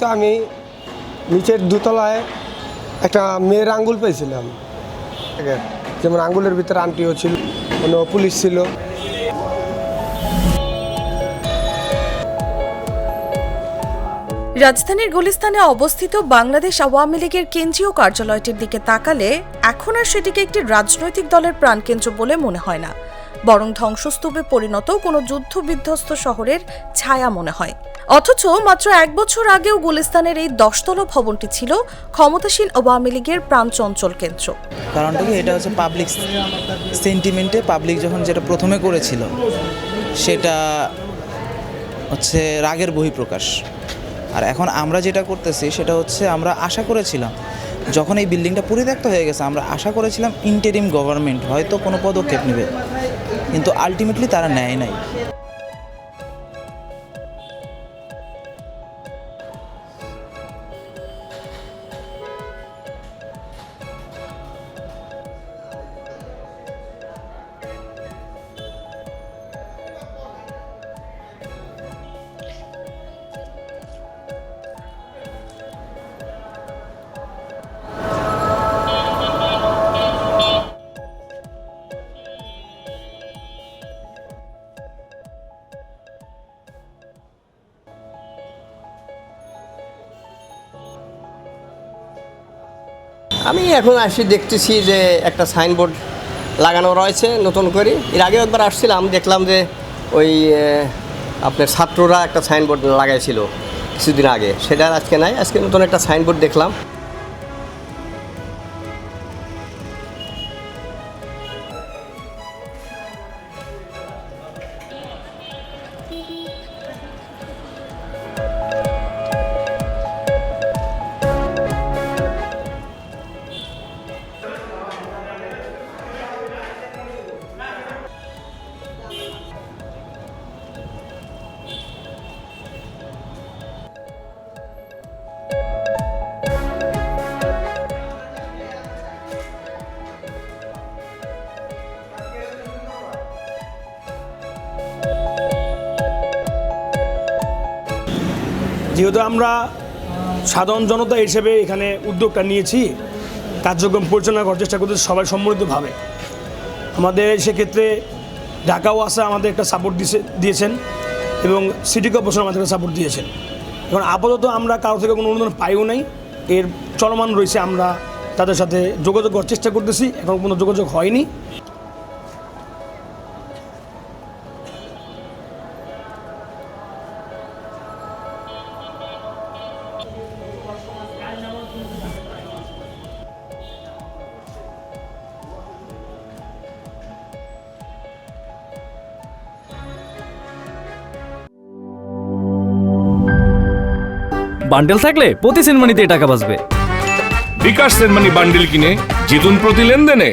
তো আমি নিচের দোতলায় একটা মেয়ের আঙ্গুল পেয়েছিলাম, যেমন আঙ্গুলের ভিতরে আংটিও ছিল, কোনো পুলিশ ছিল। রাজধানীর গুলিস্তানে অবস্থিত বাংলাদেশ আওয়ামী লীগের কেন্দ্রীয় কার্যালয়টির দিকে তাকালে এখন আর সেটিকে একটি রাজনৈতিক দলের প্রাণকেন্দ্র বলে মনে হয় না, বরং ধ্বংসস্তূপে পরিণত কোনো যুদ্ধবিধ্বস্ত শহরের ছায়া মনে হয়। অথচ মাত্র 1 বছর আগেও গুলিস্তানের এই 10তলা ভবনটি ছিল ক্ষমতাসীন আওয়ামী লীগের প্রাণচঞ্চল কেন্দ্র। কারণটা কি, এটা হচ্ছে পাবলিক সেন্টিমেন্টে পাবলিক যখন যেটা প্রথমে করেছিল সেটা হচ্ছে রাগের বহিঃপ্রকাশ। আর এখন আমরা যেটা করতেছি সেটা হচ্ছে আমরা আশা করেছিলাম যখন এই বিল্ডিংটা পরিত্যক্ত হয়ে গেছে, আমরা আশা করেছিলাম ইন্টারিম গভর্নমেন্ট হয়তো কোনো পদক্ষেপ নেবে, কিন্তু আলটিমেটলি তারা নেয় নাই। আমি এখন আসি দেখতেছি যে একটা সাইনবোর্ড লাগানো রয়েছে নতুন করে। এর আগেও একবার আসছিলাম, দেখলাম যে ওই আপনার ছাত্ররা একটা সাইনবোর্ড লাগাইছিল কিছুদিন আগে, সেটা আজকে নাই, আজকে নতুন একটা সাইনবোর্ড দেখলাম। যেহেতু আমরা সাধারণ জনতা হিসেবে এখানে উদ্যোগটা নিয়েছি, কার্যক্রম পরিচালনা করার চেষ্টা করতে সবাই সম্মিলিতভাবে। আমাদের সেক্ষেত্রে ঢাকাও আসা আমাদের একটা সাপোর্ট দিয়েছেন এবং সিটি কর্পোরেশন আমাদের সাপোর্ট দিয়েছেন। এখন আপাতত আমরা কারো থেকে কোনো অনুদান পাইও নাই, এর চলমান রয়েছে। আমরা তাদের সাথে যোগাযোগ করার চেষ্টা করতেছি, এখন কোনো যোগাযোগ হয়নি। বান্ডেল থাকলে প্রতি সেনমানিতে টাকা বাঁচবে। বিকাশ সেনমানি বান্ডেল কিনে জিতুন প্রতি লেনদেনে।